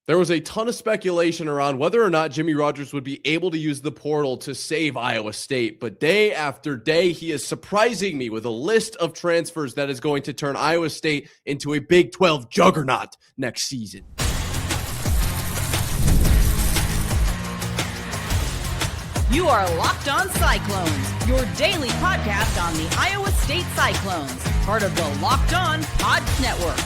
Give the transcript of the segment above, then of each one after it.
There was a ton of speculation around whether or not Jimmy Rodgers would be able to use the portal to save Iowa State, but day after day, he is surprising me with a list of transfers that is going to turn Iowa State into a Big 12 juggernaut next season. You are Locked On Cyclones, your daily podcast on the Iowa State Cyclones, part of the Locked On Pod Network,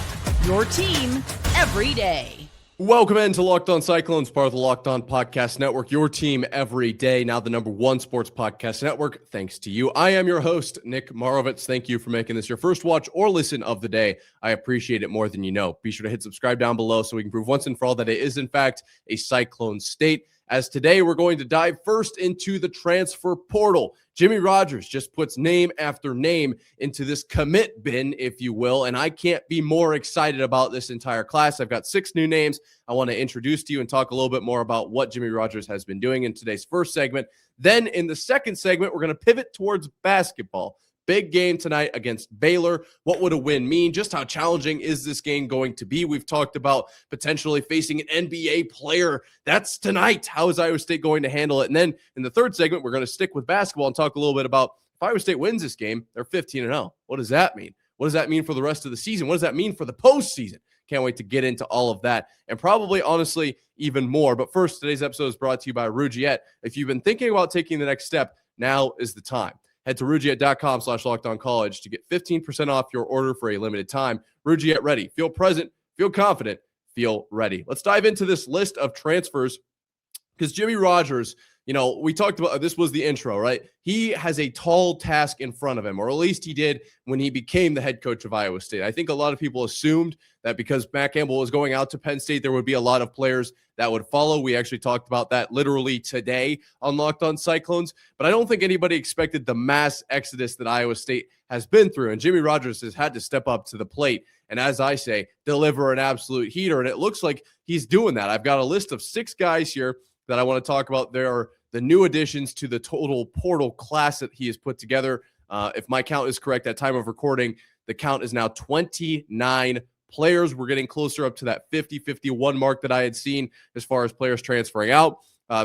your team every day. Welcome into Locked On Cyclones, part of the Locked On Podcast Network, your team every day, now the #1 sports podcast network, thanks to you. I am your host, Nick Marovets. Thank you for making this your first watch or listen of the day. I appreciate it more than you know. Be sure to hit subscribe down below so we can prove once and for all that it is, in fact, a Cyclone state. As today, we're going to dive first into the transfer portal. Jimmy Rodgers just puts name after name into this commit bin, if you will, and I can't be more excited about this entire class. I've got 6 new names I want to introduce to you and talk a little bit more about what Jimmy Rodgers has been doing in today's first segment. Then in the second segment, we're going to pivot towards basketball. Big game tonight against Baylor. What would a win mean? Just how challenging is this game going to be? We've talked about potentially facing an NBA player. That's tonight. How is Iowa State going to handle it? And then in the third segment, we're going to stick with basketball and talk a little bit about if Iowa State wins this game, they're 15-0. What does that mean? What does that mean for the rest of the season? What does that mean for the postseason? Can't wait to get into all of that and probably, honestly, even more. But first, today's episode is brought to you by Rougiette. If you've been thinking about taking the next step, now is the time. Head to Rougiette.com/LockedOnCollege to get 15% off your order for a limited time. Rougiette ready. Feel present, feel confident, feel ready. Let's dive into this list of transfers because Jimmy Rodgers, we talked about, this was the intro, right? He has a tall task in front of him, or at least he did when he became the head coach of Iowa State. I think a lot of people assumed that because Matt Campbell was going out to Penn State, there would be a lot of players that would follow. We actually talked about that literally today on Locked On Cyclones, but I don't think anybody expected the mass exodus that Iowa State has been through, and Jimmy Rodgers has had to step up to the plate and, as I say, deliver an absolute heater, and it looks like he's doing that. I've got a list of 6 guys here that I want to talk about. There are the new additions to the total portal class that he has put together. If my count is correct at time of recording, the count is now 29 players. We're getting closer up to that 50-51 mark that I had seen as far as players transferring out.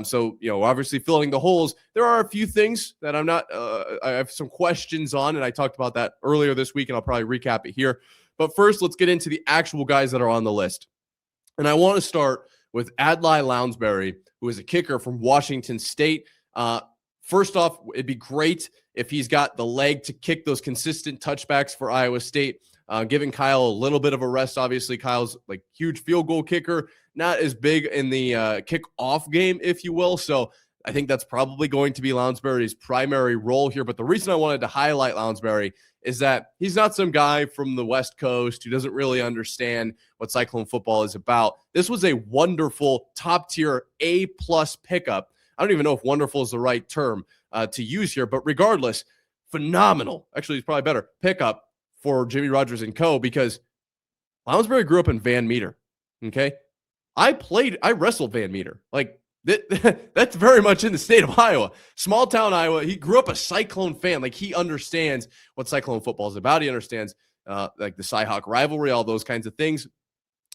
So, obviously filling the holes. There are a few things that I have some questions on, and I talked about that earlier this week, and I'll probably recap it here. But first, let's get into the actual guys that are on the list. And I want to start with Adlai Lounsbury, who is a kicker from Washington State. First off, it'd be great if he's got the leg to kick those consistent touchbacks for Iowa State, giving Kyle a little bit of a rest. Obviously, Kyle's like huge field goal kicker, not as big in the kick-off game, if you will. So I think that's probably going to be Lounsbury's primary role here. But the reason I wanted to highlight Lounsbury is that he's not some guy from the West Coast who doesn't really understand what Cyclone football is about. This was a wonderful, top-tier, A-plus pickup. I don't even know if wonderful is the right term to use here, but regardless, phenomenal. Actually, it's probably better. Pickup for Jimmy Rodgers and co. because Lounsbury grew up in Van Meter, okay? I wrestled Van Meter. Like, that's very much in the state of Iowa. Small town Iowa. He grew up a Cyclone fan. Like, he understands what Cyclone football is about. He understands like the Cy-Hawk rivalry, all those kinds of things.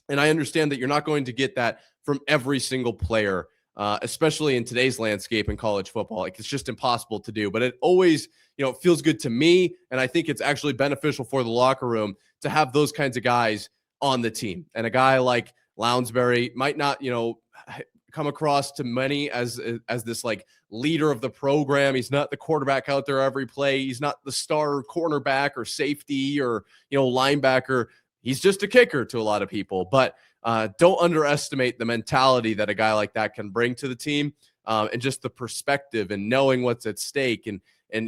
And I understand that you're not going to get that from every single player, especially in today's landscape in college football. Like, it's just impossible to do. But it always, it feels good to me, and I think it's actually beneficial for the locker room to have those kinds of guys on the team. And a guy like Lounsbury might not, come across to many as this like leader of the program. He's not the quarterback out there every play. He's not the star cornerback or safety or, linebacker. He's just a kicker to a lot of people. But don't underestimate the mentality that a guy like that can bring to the team, and just the perspective and knowing what's at stake. And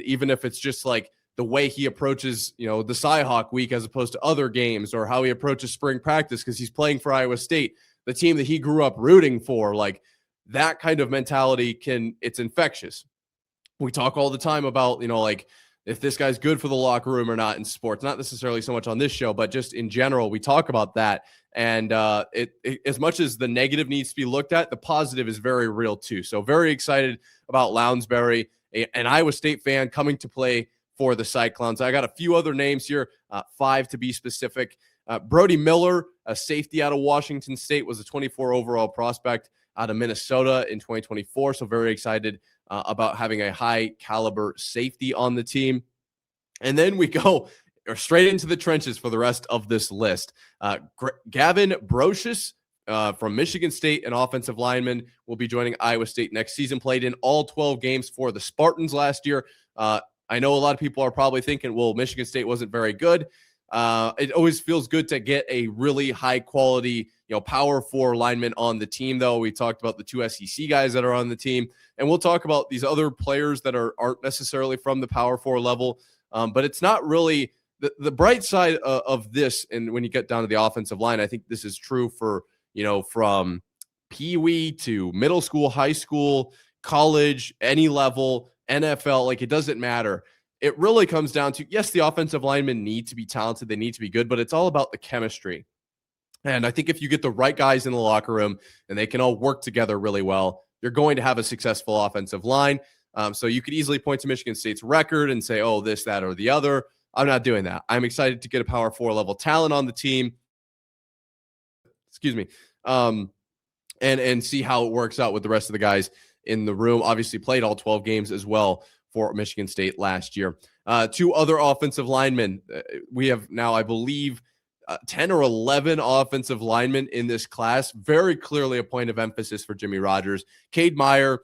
even if it's just like the way he approaches, the Cy-Hawk week as opposed to other games, or how he approaches spring practice because he's playing for Iowa State, the team that he grew up rooting for, like that kind of mentality it's infectious. We talk all the time about, like if this guy's good for the locker room or not in sports, not necessarily so much on this show, but just in general, we talk about that. And as much as the negative needs to be looked at, the positive is very real too. So very excited about Lounsbury, an Iowa State fan coming to play for the Cyclones. I got a few other names here, 5 to be specific. Brody Miller, a safety out of Washington State, was a 24 overall prospect out of Minnesota in 2024. So very excited about having a high caliber safety on the team. And then we go straight into the trenches for the rest of this list. Gavin Brocious from Michigan State, an offensive lineman, will be joining Iowa State next season. Played in all 12 games for the Spartans last year. I know a lot of people are probably thinking, well, Michigan State wasn't very good. It always feels good to get a really high quality, power 4 lineman on the team, though. We talked about the 2 SEC guys that are on the team, and we'll talk about these other players that aren't necessarily from the power 4 level. But it's not really the bright side of this. And when you get down to the offensive line, I think this is true for, from Pee Wee to middle school, high school, college, any level, NFL, like it doesn't matter. It really comes down to, yes, the offensive linemen need to be talented. They need to be good, but it's all about the chemistry. And I think if you get the right guys in the locker room and they can all work together really well, you're going to have a successful offensive line. So you could easily point to Michigan State's record and say, oh, this, that, or the other. I'm not doing that. I'm excited to get a power 4 level talent on the team. Excuse me. And see how it works out with the rest of the guys in the room. Obviously played all 12 games as well for Michigan State last year. 2 other offensive linemen. We have now, I believe, 10 or 11 offensive linemen in this class. Very clearly a point of emphasis for Jimmy Rodgers. Cade Meyer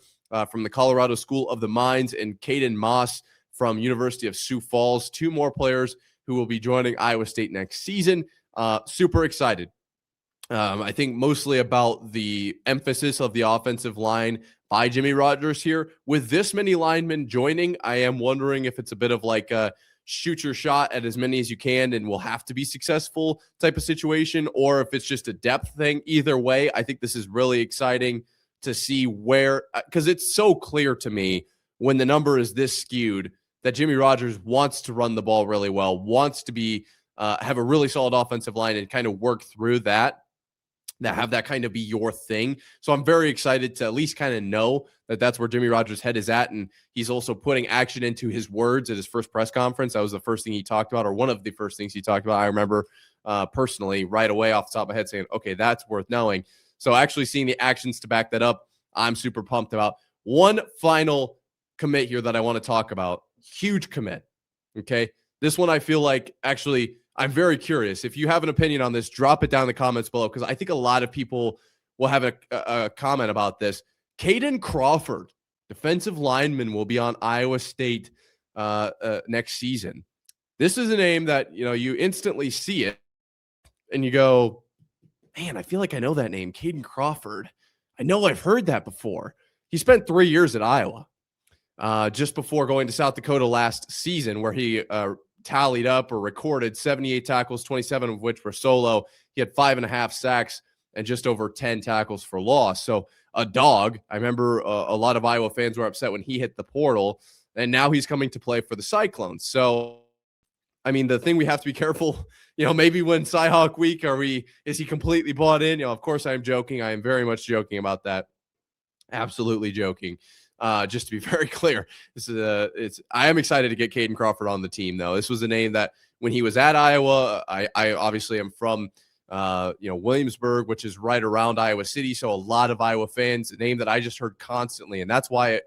from the Colorado School of the Mines, and Caden Moss from University of Sioux Falls. 2 more players who will be joining Iowa State next season. Super excited. I think mostly about the emphasis of the offensive line by Jimmy Rodgers here. With this many linemen joining, I am wondering if it's a bit of like a shoot your shot at as many as you can and will have to be successful type of situation, or if it's just a depth thing. Either way, I think this is really exciting to see where, because it's so clear to me when the number is this skewed that Jimmy Rodgers wants to run the ball really well, wants to be have a really solid offensive line and kind of work through that have that kind of be your thing. So I'm very excited to at least kind of know that that's where Jimmy Rodgers' head is at. And he's also putting action into his words at his first press conference. That was the first thing he talked about, or one of the first things he talked about. I remember personally right away off the top of my head saying, okay, that's worth knowing. So actually seeing the actions to back that up, I'm super pumped about. One final commit here that I want to talk about. Huge commit. Okay. This one I feel like actually I'm very curious. If you have an opinion on this, drop it down in the comments below, because I think a lot of people will have a comment about this. Kaden Crawford, defensive lineman, will be on Iowa State next season. This is a name that, you instantly see it and you go, man, I feel like I know that name, Kaden Crawford. I know I've heard that before. He spent 3 years at Iowa just before going to South Dakota last season, where he tallied up or recorded 78 tackles, 27 of which were solo. He had 5.5 sacks and just over 10 tackles for loss. So a dog. I remember a lot of Iowa fans were upset when he hit the portal, and now he's coming to play for the Cyclones. So, I mean, the thing we have to be careful, maybe when Cyhawk week, is he completely bought in? Of course I'm joking. I am very much joking about that. Absolutely joking. Just to be very clear, I am excited to get Kaden Crawford on the team, though. This was a name that when he was at Iowa, I obviously am from, Williamsburg, which is right around Iowa City. So a lot of Iowa fans, a name that I just heard constantly. And that's why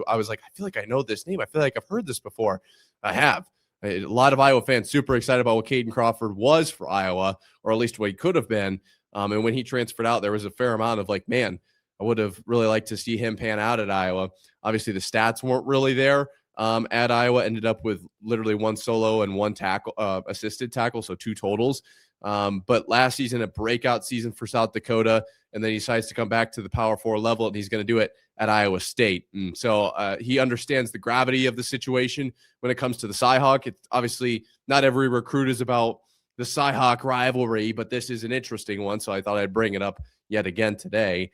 I was like, I feel like I know this name. I feel like I've heard this before. I have. A lot of Iowa fans super excited about what Kaden Crawford was for Iowa, or at least what he could have been. And when he transferred out, there was a fair amount of like, man, I would have really liked to see him pan out at Iowa. Obviously, the stats weren't really there at Iowa. Ended up with literally 1 solo and 1 tackle, assisted tackle, so 2 totals. But last season, a breakout season for South Dakota, and then he decides to come back to the Power 4 level, and he's going to do it at Iowa State. And so he understands the gravity of the situation when it comes to the Cyhawk. It's obviously not every recruit is about the Cyhawk rivalry, but this is an interesting one, so I thought I'd bring it up yet again today.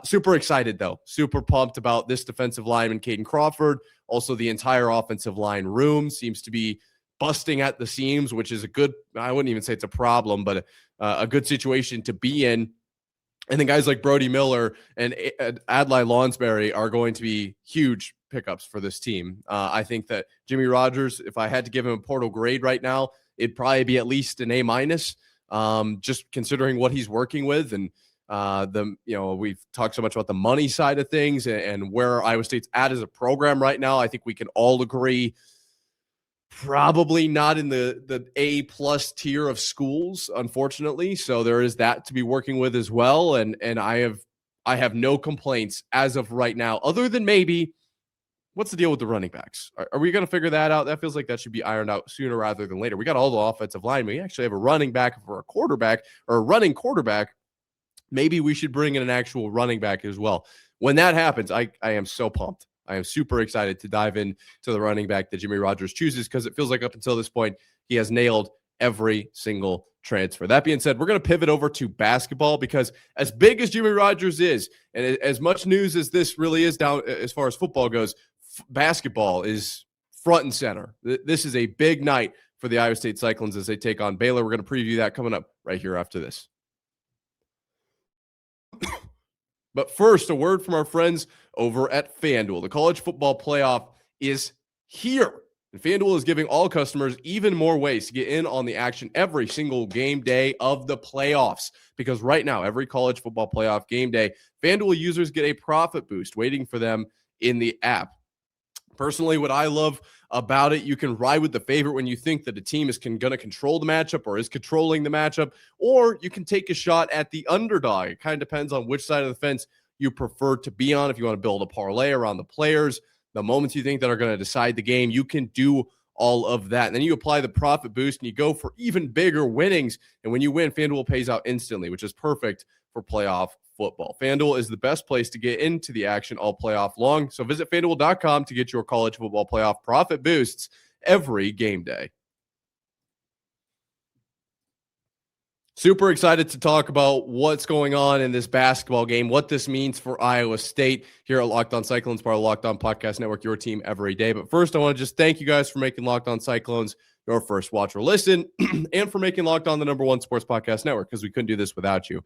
Super excited, though. Super pumped about this defensive lineman, Kaden Crawford. Also, the entire offensive line room seems to be busting at the seams, which is a good, I wouldn't even say it's a problem, but a good situation to be in. And then guys like Brody Miller and Adlai Lounsbury are going to be huge pickups for this team. I think that Jimmy Rodgers, if I had to give him a portal grade right now, it'd probably be at least an A-. just considering what he's working with. And we've talked so much about the money side of things and where Iowa State's at as a program right now. I think we can all agree probably not in the A+ tier of schools, unfortunately. So there is that to be working with as well. And I have no complaints as of right now, other than maybe what's the deal with the running backs? Are we going to figure that out? That feels like that should be ironed out sooner rather than later. We got all the offensive line. We actually have a running back for a quarterback or a running quarterback. Maybe we should bring in an actual running back as well. When that happens, I am so pumped. I am super excited to dive into the running back that Jimmy Rodgers chooses, because it feels like up until this point, he has nailed every single transfer. That being said, we're going to pivot over to basketball, because as big as Jimmy Rodgers is, and as much news as this really is down as far as football goes, basketball is front and center. This is a big night for the Iowa State Cyclones as they take on Baylor. We're going to preview that coming up right here after this. But first, a word from our friends over at FanDuel. The college football playoff is here, and FanDuel is giving all customers even more ways to get in on the action every single game day of the playoffs. Because right now, every college football playoff game day, FanDuel users get a profit boost waiting for them in the app. Personally, what I love about it, you can ride with the favorite when you think that a team is going to control the matchup or is controlling the matchup, or you can take a shot at the underdog. It kind of depends on which side of the fence you prefer to be on. If you want to build a parlay around the players, the moments you think that are going to decide the game, you can do all of that. And then you apply the profit boost and you go for even bigger winnings. And when you win, FanDuel pays out instantly, which is perfect for playoff football. FanDuel is the best place to get into the action all playoff long. So visit FanDuel.com to get your college football playoff profit boosts every game day. Super excited to talk about what's going on in this basketball game, what this means for Iowa State here at Locked On Cyclones, part of the Locked On Podcast Network, your team every day. But first, I want to just thank you guys for making Locked On Cyclones your first watch or listen, and for making Locked On the #1 sports podcast network, because we couldn't do this without you.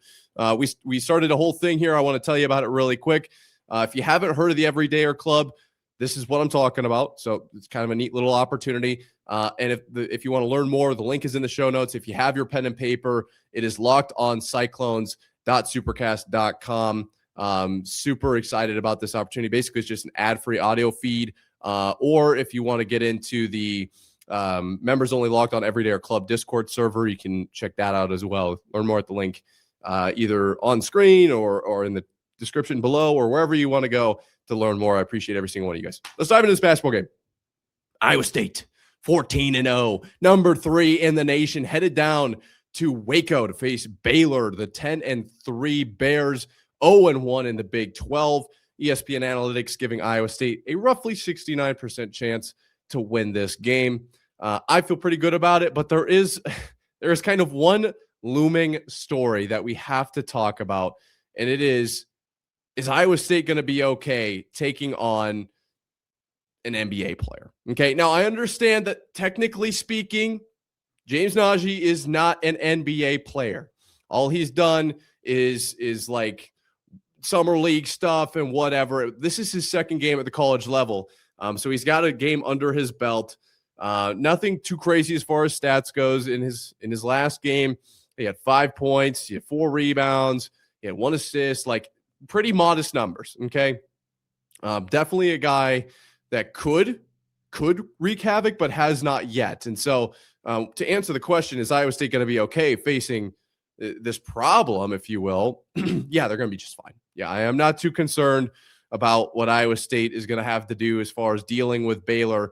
We started a whole thing here. I want to tell you about it really quick. If you haven't heard of the Everydayer Club, this is what I'm talking about. So it's kind of a neat little opportunity. And if you want to learn more, the link is in the show notes. If you have your pen and paper, it is lockedoncyclones.supercast.com. Super excited about this opportunity. Basically, it's just an ad-free audio feed. Or if you want to get into the members only Locked On Everydayer Club Discord server, you can check that out as well. Learn more at the link either on screen or in the description below, or wherever you want to go to learn more. I appreciate every single one of you guys. Let's dive into this basketball game. Iowa State 14-0, number 3 in the nation, headed down to Waco to face Baylor, the 10-3 Bears, 0-1 in the Big 12. ESPN Analytics giving Iowa State a roughly 69% chance to win this game. I feel pretty good about it, but there is kind of one looming story that we have to talk about, and it is Iowa State going to be okay taking on an NBA player? Okay, now I understand that technically speaking, James Najee is not an NBA player. All he's done is like summer league stuff and whatever. This is his second game at the college level. So he's got a game under his belt. Nothing too crazy as far as stats goes. In his last game, he had 5 points, he had 4 rebounds, he had 1 assist, like pretty modest numbers. Okay. Definitely a guy that could wreak havoc, but has not yet. And so to answer the question, is Iowa State going to be okay facing this problem, if you will? Yeah, they're going to be just fine. Yeah, I am not too concerned about what Iowa State is going to have to do as far as dealing with Baylor.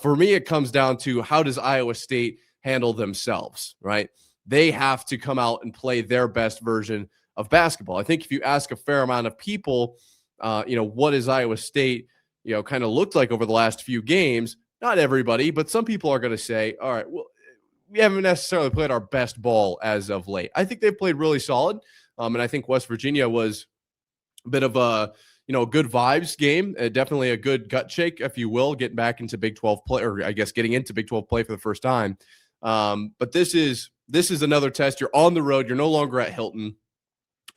For me, it comes down to how does Iowa State handle themselves, right? They have to come out and play their best version of basketball. I think if you ask a fair amount of people, what is Iowa State, kind of looked like over the last few games, not everybody, but some people are going to say, all right, well, we haven't necessarily played our best ball as of late. I think they've played really solid. And I think West Virginia was a bit of a, good vibes game, definitely a good gut shake, if you will, getting back into Big 12 play, or I guess getting into Big 12 play for the first time. But this is another test. You're on the road. You're no longer at Hilton.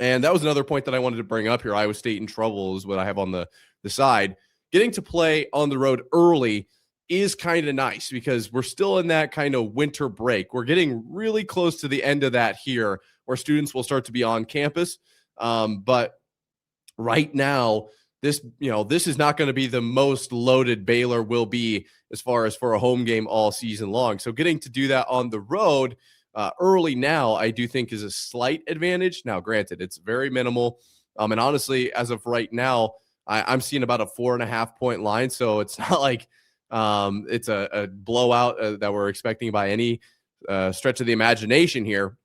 And that was another point that I wanted to bring up here. Iowa State in trouble is what I have on the side. Getting to play on the road early is kind of nice because we're still in that kind of winter break. We're getting really close to the end of that here where students will start to be on campus. But right now, this is not going to be the most loaded Baylor will be as far as for a home game all season long. So getting to do that on the road early now, I do think is a slight advantage. Now, granted, it's very minimal. And honestly, as of right now, I'm seeing about a 4.5 point line. So it's not like it's a blowout that we're expecting by any stretch of the imagination here.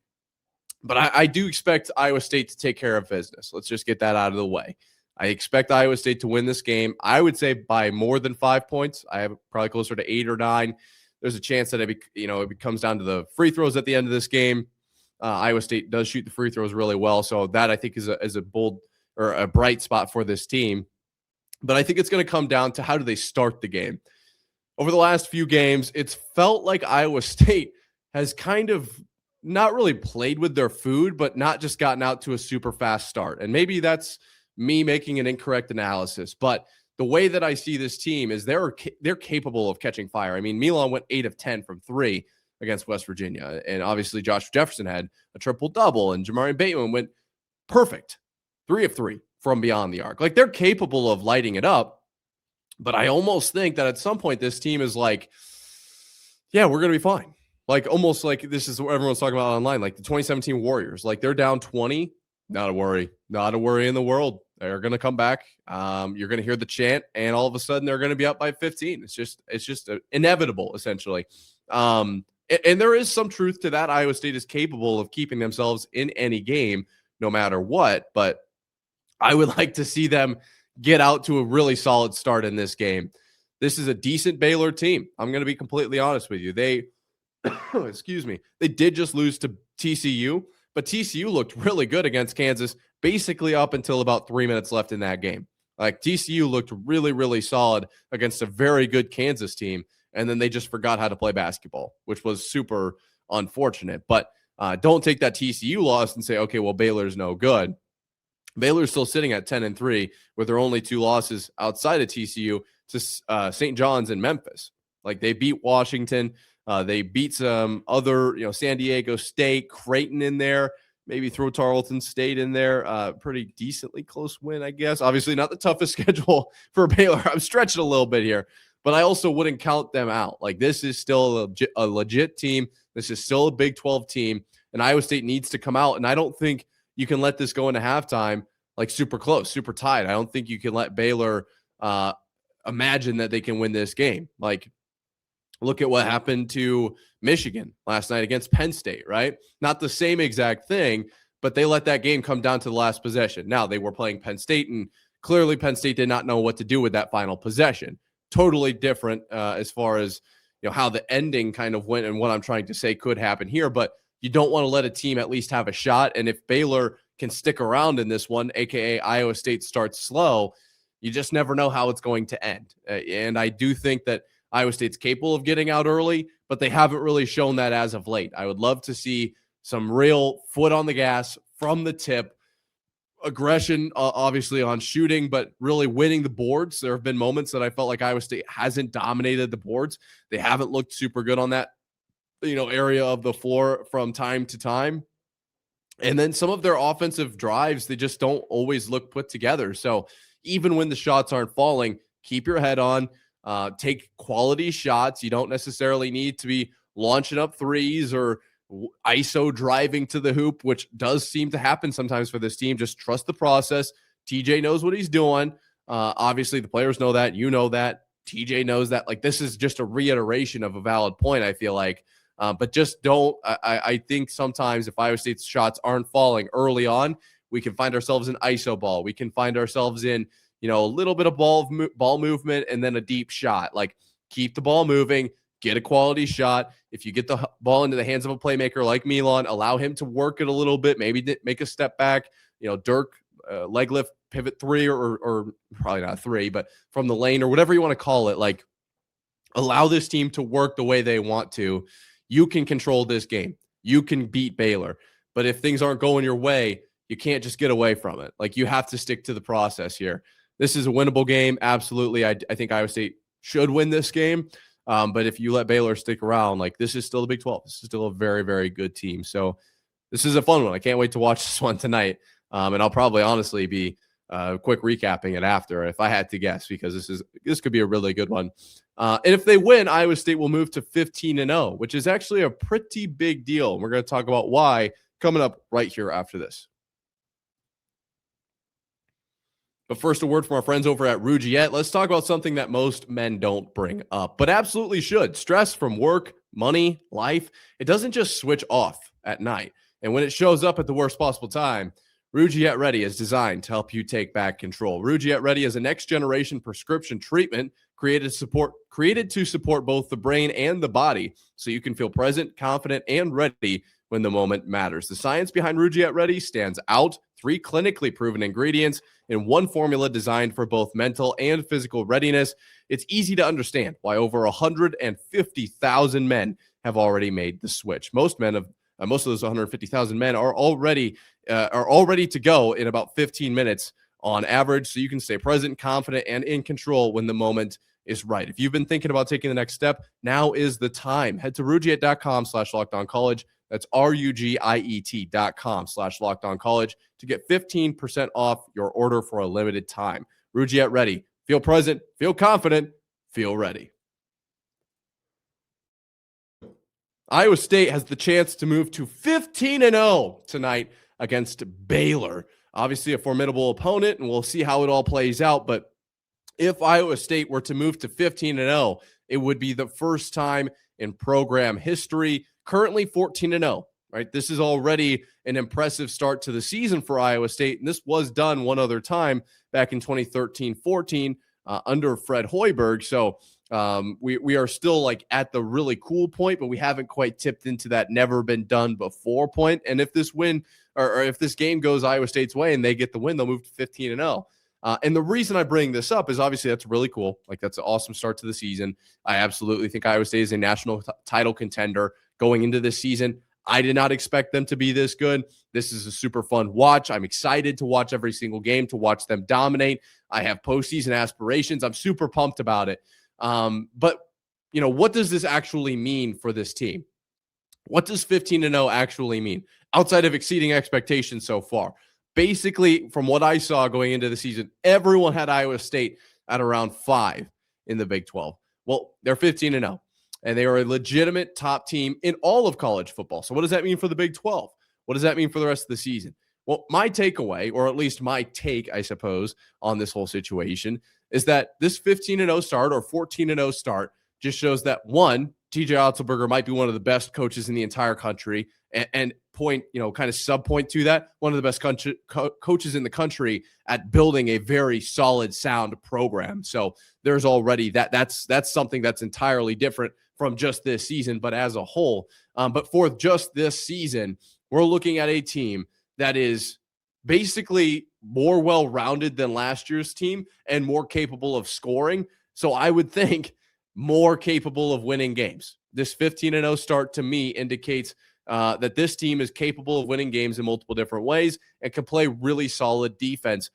But I do expect Iowa State to take care of business. Let's just get that out of the way. I expect Iowa State to win this game. I would say by more than 5 points. I have probably closer to 8 or 9. There's a chance that it comes down to the free throws at the end of this game. Iowa State does shoot the free throws really well, so that I think is a bold or a bright spot for this team. But I think it's going to come down to how do they start the game. Over the last few games, it's felt like Iowa State has kind of not really played with their food, but not just gotten out to a super fast start. And maybe that's me making an incorrect analysis, but the way that I see this team is they're capable of catching fire. I mean, Milan went 8 of 10 from 3 against West Virginia, and obviously Josh Jefferson had a triple-double, and Jamarian Bateman went perfect, 3 of 3 from beyond the arc. Like, they're capable of lighting it up, but I almost think that at some point this team is like, yeah, we're going to be fine. Like, almost like this is what everyone's talking about online, like the 2017 Warriors. Like, they're down 20, not a worry in the world. They're going to come back. You're going to hear the chant, and all of a sudden they're going to be up by 15. It's just inevitable, essentially. And there is some truth to that. Iowa State is capable of keeping themselves in any game, no matter what. But I would like to see them get out to a really solid start in this game. This is a decent Baylor team. I'm going to be completely honest with you. They, excuse me, they did just lose to TCU, but TCU looked really good against Kansas basically up until about 3 minutes left in that game. Like, TCU looked really, really solid against a very good Kansas team, and then they just forgot how to play basketball, which was super unfortunate. But don't take that TCU loss and say, okay, well, Baylor's no good. Baylor's still sitting at 10-3 with their only 2 losses outside of TCU to St. John's and Memphis. Like, they beat Washington. They beat some other, San Diego State, Creighton in there. Maybe throw Tarleton State in there. Pretty decently close win, I guess. Obviously not the toughest schedule for Baylor. I'm stretching a little bit here, but I also wouldn't count them out. Like, this is still a legit team. This is still a Big 12 team, and Iowa State needs to come out. And I don't think you can let this go into halftime like super close, super tied. I don't think you can let Baylor imagine that they can win this game. Like, look at what happened to Michigan last night against Penn State, right? Not the same exact thing, but they let that game come down to the last possession. Now, they were playing Penn State, and clearly Penn State did not know what to do with that final possession. Totally different as far as how the ending kind of went and what I'm trying to say could happen here, but you don't want to let a team at least have a shot. And if Baylor can stick around in this one, aka Iowa State starts slow, you just never know how it's going to end. And I do think that Iowa State's capable of getting out early, but they haven't really shown that as of late. I would love to see some real foot on the gas from the tip, aggression, obviously on shooting, but really winning the boards. There have been moments that I felt like Iowa State hasn't dominated the boards. They haven't looked super good on that, area of the floor from time to time. And then some of their offensive drives, they just don't always look put together. So even when the shots aren't falling, keep your head on. Take quality shots. You don't necessarily need to be launching up threes or ISO driving to the hoop, which does seem to happen sometimes for this team. Just trust the process. TJ knows what he's doing. Obviously, the players know that. You know that. TJ knows that. Like, this is just a reiteration of a valid point, I feel like. But just don't. I think sometimes if Iowa State's shots aren't falling early on, we can find ourselves in ISO ball. We can find ourselves in a little bit of ball movement and then a deep shot. Like, keep the ball moving, get a quality shot. If you get the ball into the hands of a playmaker like Milan, allow him to work it a little bit, maybe make a step back, Dirk, leg lift, pivot 3 or probably not 3, but from the lane or whatever you want to call it. Like, allow this team to work the way they want to. You can control this game. You can beat Baylor. But if things aren't going your way, you can't just get away from it. Like, you have to stick to the process here. This is a winnable game. Absolutely. I think Iowa State should win this game. But if you let Baylor stick around, like this is still the Big 12. This is still a very, very good team. So this is a fun one. I can't wait to watch this one tonight. And I'll probably honestly be quick recapping it after if I had to guess, because this could be a really good one. And if they win, Iowa State will move to 15-0, which is actually a pretty big deal. And we're going to talk about why coming up right here after this. But first, a word from our friends over at Rougiette. Let's talk about something that most men don't bring up, but absolutely should. Stress from work, money, life. It doesn't just switch off at night. And when it shows up at the worst possible time, Rougiette Ready is designed to help you take back control. Rougiette Ready is a next-generation prescription treatment created to support both the brain and the body, so you can feel present, confident, and ready when the moment matters. The science behind Rougiette Ready stands out. 3 clinically proven ingredients in one formula designed for both mental and physical readiness. It's easy to understand why over 150,000 men have already made the switch. Most of those 150,000 men are all ready to go in about 15 minutes on average, so you can stay present, confident, and in control when the moment is right. If you've been thinking about taking the next step, now is the time. Head to Rougiette.com/LockedOnCollege. That's RUGIET.com/LockedOnCollege to get 15% off your order for a limited time. Rougiette Ready. Feel present, feel confident, feel ready. Iowa State has the chance to move to 15-0 tonight against Baylor. Obviously a formidable opponent, and we'll see how it all plays out. But if Iowa State were to move to 15-0, it would be the first time in program history. Currently 14-0, right? This is already an impressive start to the season for Iowa State, and this was done one other time back in 2013-14 under Fred Hoiberg. So we are still like at the really cool point, but we haven't quite tipped into that never been done before point. And if this win or if this game goes Iowa State's way and they get the win, they'll move to 15-0. And the reason I bring this up is obviously that's really cool. Like that's an awesome start to the season. I absolutely think Iowa State is a national title contender going into this season. I did not expect them to be this good. This is a super fun watch. I'm excited to watch every single game, to watch them dominate. I have postseason aspirations. I'm super pumped about it. But, you know, what does this actually mean for this team? What does 15-0 actually mean outside of exceeding expectations so far? Basically, from what I saw going into the season, everyone had Iowa State at around 5 in the Big 12. Well, they're 15-0, and they are a legitimate top team in all of college football. So what does that mean for the Big 12? What does that mean for the rest of the season? Well, my takeaway, or at least my take, I suppose, on this whole situation is that this 15-0 start or 14-0 start just shows that, one, TJ Otzelberger might be one of the best coaches in the entire country, and point, you know, kind of sub-point to that, one of the best coaches in the country at building a very solid, sound program. So there's already that's something that's entirely different from just this season, but as a whole. But for just this season, we're looking at a team that is basically more well-rounded than last year's team and more capable of scoring. So I would think more capable of winning games. This 15-0 start to me indicates that this team is capable of winning games in multiple different ways and can play really solid defense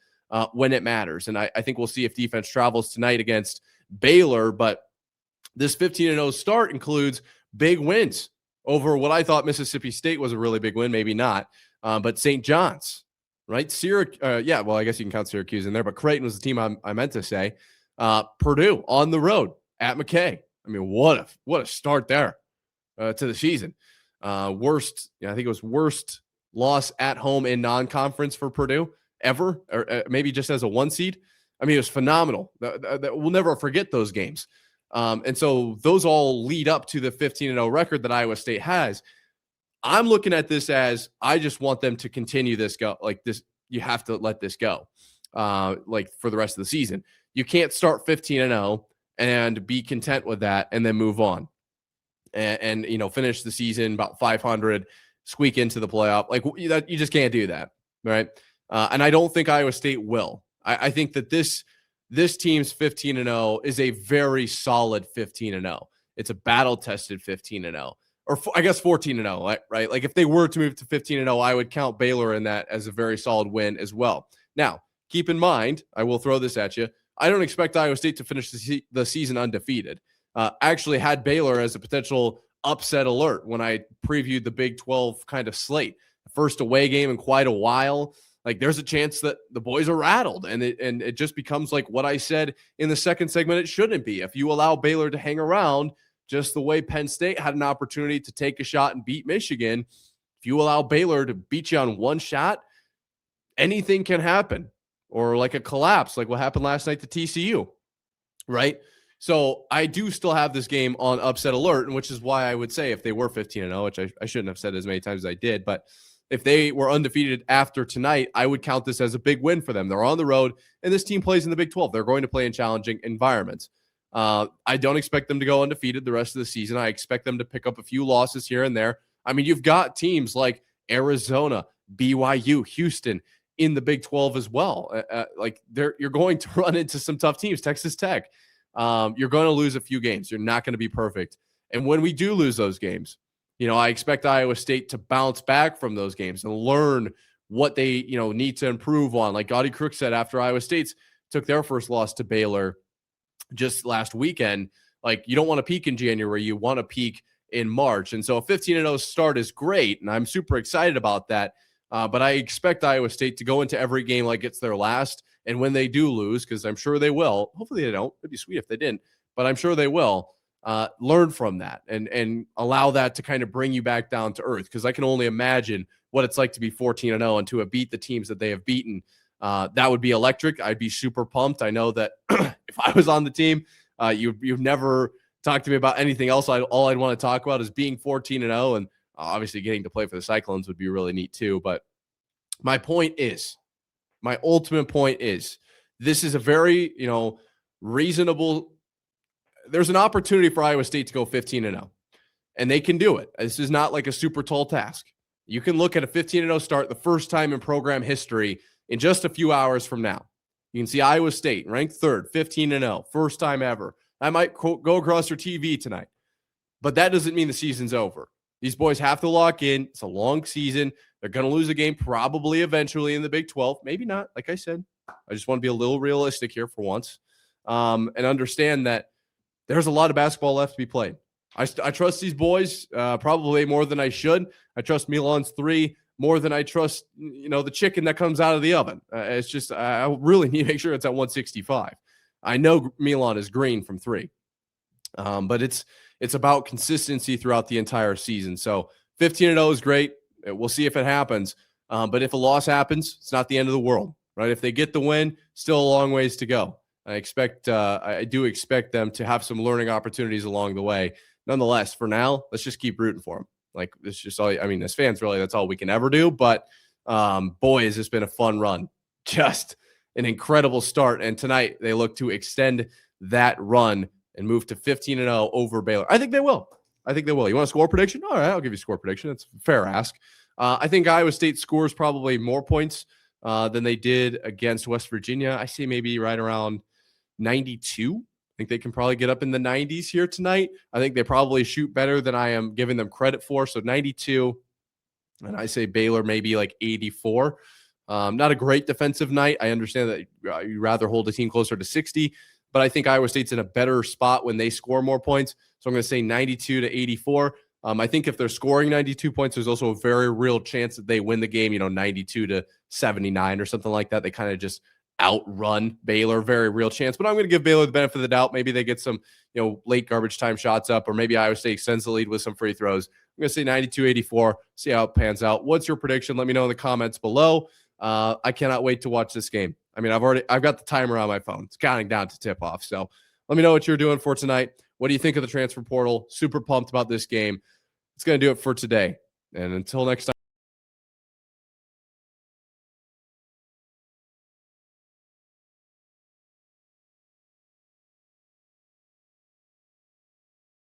when it matters. And I think we'll see if defense travels tonight against Baylor, but this 15-0 start includes big wins over what I thought Mississippi State was a really big win, maybe not, but St. John's, right? Yeah, well, I guess you can count Syracuse in there, but Creighton was the team I meant to say. Purdue on the road at McKay. I mean, what a start there to the season. I think it was worst loss at home in non-conference for Purdue ever, or maybe just as a 1 seed. I mean, it was phenomenal. We'll never forget those games. And so those all lead up to the 15-0 record that Iowa State has. I'm looking at this as I just want them to continue this go like this. You have to let this go like for the rest of the season. You can't start 15-0 and be content with that and then move on and you know, finish the season about 500, squeak into the playoff. Like you just can't do that. Right. And I don't think Iowa State will. I think that this team's 15-0 is a very solid 15-0. It's a battle-tested 15-0, or I guess 14-0, right? Like if they were to move to 15-0, I would count Baylor in that as a very solid win as well. Now, keep in mind, I will throw this at you. I don't expect Iowa State to finish the season undefeated. actually had Baylor as a potential upset alert when I previewed the Big 12 kind of slate. First away game in quite a while. Like, there's a chance that the boys are rattled, and it just becomes like what I said in the second segment it shouldn't be. If you allow Baylor to hang around just the way Penn State had an opportunity to take a shot and beat Michigan, if you allow Baylor to beat you on one shot, anything can happen. Or like a collapse, like what happened last night to TCU, right? So I do still have this game on upset alert, and which is why I would say if they were 15-0, which I shouldn't have said as many times as I did, but if they were undefeated after tonight, I would count this as a big win for them. They're on the road, and this team plays in the Big 12. They're going to play in challenging environments. I don't expect them to go undefeated the rest of the season. I expect them to pick up a few losses here and there. I mean, you've got teams like Arizona, BYU, Houston in the Big 12 as well. You're going to run into some tough teams. Texas Tech. You're going to lose a few games. You're not going to be perfect. And when we do lose those games, I expect Iowa State to bounce back from those games and learn what they, need to improve on. Like Gotti Crook said after Iowa State's took their first loss to Baylor just last weekend, like, you don't want to peak in January. You want to peak in March. And so a 15-0 start is great, and I'm super excited about that. But I expect Iowa State to go into every game like it's their last. And when they do lose, because I'm sure they will, hopefully they don't. It'd be sweet if they didn't, but I'm sure they will. Learn from that and allow that to kind of bring you back down to earth. Because I can only imagine what it's like to be 14-0 and to have beat the teams that they have beaten. That would be electric. I'd be super pumped. I know that if I was on the team, you've never talked to me about anything else. All I'd want to talk about is being 14-0, and obviously getting to play for the Cyclones would be really neat too. But my ultimate point is, this is a very, reasonable. There's an opportunity for Iowa State to go 15-0, and they can do it. This is not like a super tall task. You can look at a 15-0 start, the first time in program history, in just a few hours from now. You can see Iowa State ranked third, 15-0, first time ever. I might go across your TV tonight, but that doesn't mean the season's over. These boys have to lock in. It's a long season. They're going to lose a game probably eventually in the Big 12. Maybe not. Like I said, I just want to be a little realistic here for once, and understand that there's a lot of basketball left to be played. I trust these boys probably more than I should. I trust Milan's three more than I trust, the chicken that comes out of the oven. It's just, I really need to make sure it's at 165. I know Milan is green from three, but it's about consistency throughout the entire season. So 15-0 is great. We'll see if it happens. But if a loss happens, it's not the end of the world, right? If they get the win, still a long ways to go. I do expect them to have some learning opportunities along the way. Nonetheless, for now, let's just keep rooting for them. Like, it's just all, as fans, really, that's all we can ever do. But boy, has this been a fun run. Just an incredible start. And tonight they look to extend that run and move to 15-0 over Baylor. I think they will. You want a score prediction? All right, I'll give you a score prediction. It's a fair ask. I think Iowa State scores probably more points than they did against West Virginia. I see maybe right around 92. I think they can probably get up in the 90s here tonight. I think they probably shoot better than I am giving them credit for. So 92. And I say Baylor maybe like 84. Not a great defensive night. I understand that you'd rather hold a team closer to 60, but I think Iowa State's in a better spot when they score more points. So I'm going to say 92 to 84. I think if they're scoring 92 points, there's also a very real chance that they win the game, 92 to 79 or something like that. They kind of just outrun Baylor, very real chance. But I'm going to give Baylor the benefit of the doubt. Maybe they get some, late garbage time shots up, or maybe Iowa State extends the lead with some free throws. I'm going to say 92-84, see how it pans out. What's your prediction? Let me know in the comments below. I cannot wait to watch this game. I've got the timer on my phone. It's counting down to tip off. So let me know what you're doing for tonight. What do you think of the transfer portal? Super pumped about this game. It's going to do it for today. And until next time.